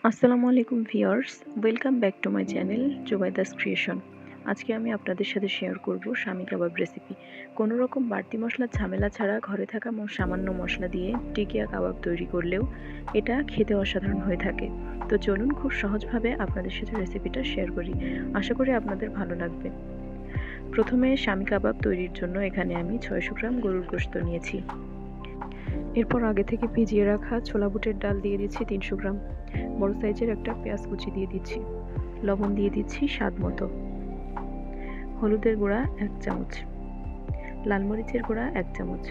আসসালামু আলাইকুম viewers, welcome back to my channel Zubaida's creation. আজকে আমি আপনাদের সাথে শেয়ার করব শামি কাবাব রেসিপি। কোনো রকম বাড়তি মশলার ঝামেলা ছাড়া ঘরে থাকা সামান্য মশলা দিয়ে টিকিয়া কাবাব তৈরি করলেও এটা খেতে অসাধারণ হয়ে থাকে। তো চলুন খুব সহজভাবে আপনাদের সাথে রেসিপিটা শেয়ার করি। আশা করি আপনাদের ভালো লাগবে। প্রথমে শামি কাবাব তৈরির জন্য এখানে আমি 600 গ্রাম গরুর গোশত নিয়েছি। এরপর আগে থেকে ভিজিয়ে রাখা ছোলা বুটের ডাল দিয়ে দিচ্ছি 300 গ্রাম। বড় সাইজের একটা পেঁয়াজ কুচি দিয়ে দিচ্ছি। লবণ দিয়ে দিচ্ছি স্বাদ মতো। হলুদের গুঁড়া 1 চামচ, লাল মরিচের গুঁড়া 1 চামচ,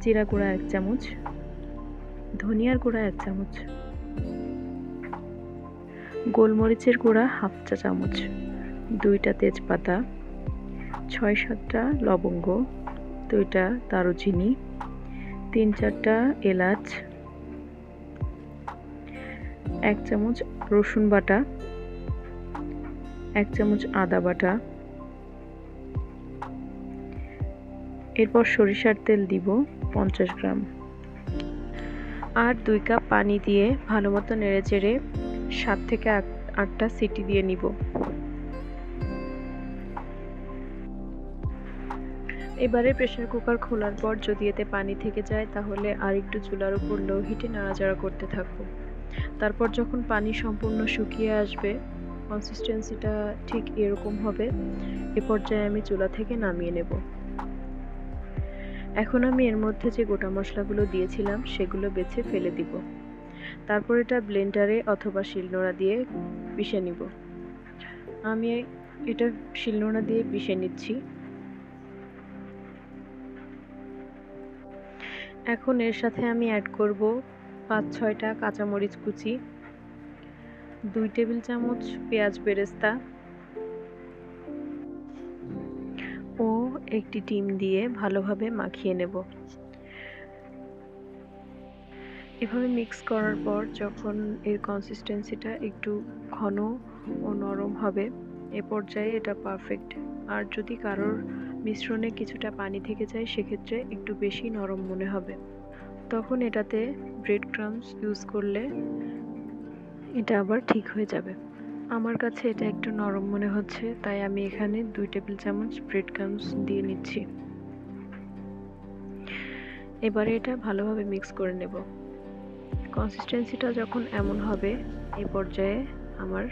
জিরা গুঁড়া 1 চামচ, ধনিয়ার গুঁড়া 1 চামচ, গোলমরিচের গুঁড়া হাফ চা চামচ, 2টা তেজপাতা, 6-7টা লবঙ্গ, 2টা দারুচিনি, 3-4টা এলাচ, 1 চামচ রসুন বাটা, 1 চামচ আদা বাটা। এরপর সরিষার তেল দিব 50 গ্রাম আর 2 কাপ পানি দিয়ে ভালো মতো নেড়েচেড়ে 7 থেকে 8টা সিটি দিয়ে নিব। এবারে প্রেসার কুকার খোলার পর যদি এতে পানি থেকে যায় তাহলে আর একটু চুলার উপর লো হিটে নাড়াচাড়া করতে থাকবো। তারপর যখন পানি সম্পূর্ণ শুকিয়ে আসবে, কনসিস্টেন্সিটা ঠিক এরকম হবে, এ পর্যায়ে আমি চুলা থেকে নামিয়ে নেব। এখন আমি এর মধ্যে যে গোটা মশলাগুলো দিয়েছিলাম সেগুলো বেছে ফেলে দিব। তারপর এটা ব্লেন্ডারে অথবা শিলনোড়া দিয়ে পিষে নিব। আমি এটা শিলনোড়া দিয়ে পিষে নিচ্ছি। এখন এর সাথে আমি অ্যাড করব 5-6টা কাঁচামরিচ কুচি, 2 টেবিল চামচ পেঁয়াজ বেরেস্তা ও একটি ডিম দিয়ে ভালোভাবে মাখিয়ে নেব। এভাবে মিক্স করার পর যখন এর কনসিস্টেন্সিটা একটু ঘন ও নরম হবে, এ পর্যায়ে এটা পারফেক্ট। আর যদি কারোর মিশ্রণে কিছুটা পানি থেকে যায় সেক্ষেত্রে একটু বেশি নরম মনে হবে, তখন এটাতে ব্রেড ক্রাম্বস ইউজ করলে এটা আবার ঠিক হয়ে যাবে। আমার কাছে এটা একটু নরম মনে হচ্ছে, তাই আমি এখানে 2 টেবিল চামচ ব্রেড ক্রাম্বস দিয়ে নিচ্ছি। এবারে এটা ভালোভাবে মিক্স করে নেব। কনসিস্টেন্সিটা যখন এমন হবে, এই পর্যায়ে আমার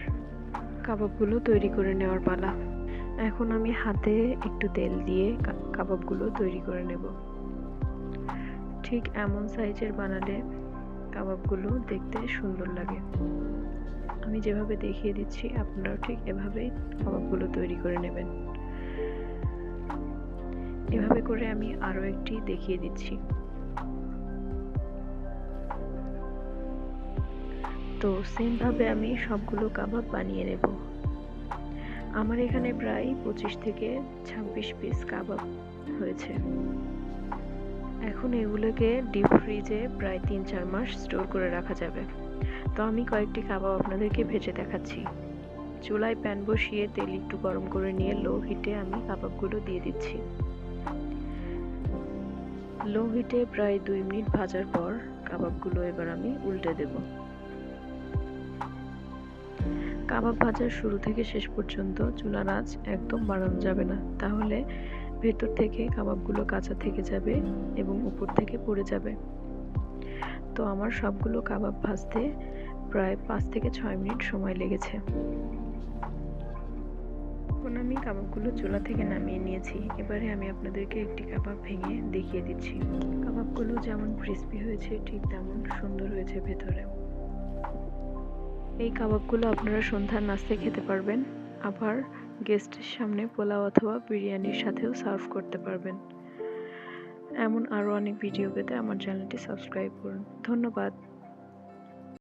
কাবাবগুলো তৈরি করে নেওয়ার পালা। এখন আমি হাতে একটু তেল দিয়ে কাবাবগুলো তৈরি করে নেব। ঠিক এমন সাইজের বানালে কাবাবগুলো দেখতে সুন্দর লাগে। আমি যেভাবে দেখিয়ে দিচ্ছি আপনারাও ঠিক এভাবেই কাবাবগুলো তৈরি করে নেবেন। এভাবে করে আমি আরও একটি দেখিয়ে দিচ্ছি। তো সেম ভাবে আমি সবগুলো কাবাব বানিয়ে নেব। আমার এখানে প্রায় 25 থেকে 26 পিস কাবাব হয়েছে। এখন এগুলোকে ডিপ ফ্রিজে প্রায় 3-4 মাস স্টোর করে রাখা যাবে। তো আমি কয়েকটি কাবাব আপনাদেরকে ভেজে দেখাচ্ছি। চুলায় প্যান বসিয়ে তেল একটু গরম করে নিয়ে লো হিটে আমি কাবাবগুলো দিয়ে দিচ্ছি। লো হিটে প্রায় 2 মিনিট ভাজার পর কাবাবগুলো এবার আমি উল্টে দেব। কাবাব ভাজার শুরু থেকে শেষ পর্যন্ত চুলার আঁচ একদম বাড়ানো যাবে না, তাহলে ভেতর থেকে কাবাবগুলো কাঁচা থেকে যাবে এবং উপর থেকে পড়ে যাবে। তো আমার সবগুলো কাবাব ভাজতে প্রায় 5 থেকে 6 মিনিট সময় লেগেছে। এখন আমি কাবাবগুলো চুলা থেকে নামিয়ে নিয়েছি। এবারে আমি আপনাদেরকে একটি কাবাব ভেঙে দেখিয়ে দিচ্ছি। কাবাবগুলো যেমন ক্রিস্পি হয়েছে ঠিক তেমন সুন্দর হয়েছে ভেতরে। এই কাবাবগুলো আপনারা সন্ধ্যার নাস্তায় খেতে পারবেন, আবার গেস্টের সামনে পোলাও অথবা বিরিয়ানির সাথেও সার্ভ করতে পারবেন। এমন আরও অনেক ভিডিও পেতে আমার চ্যানেলটি সাবস্ক্রাইব করুন। ধন্যবাদ।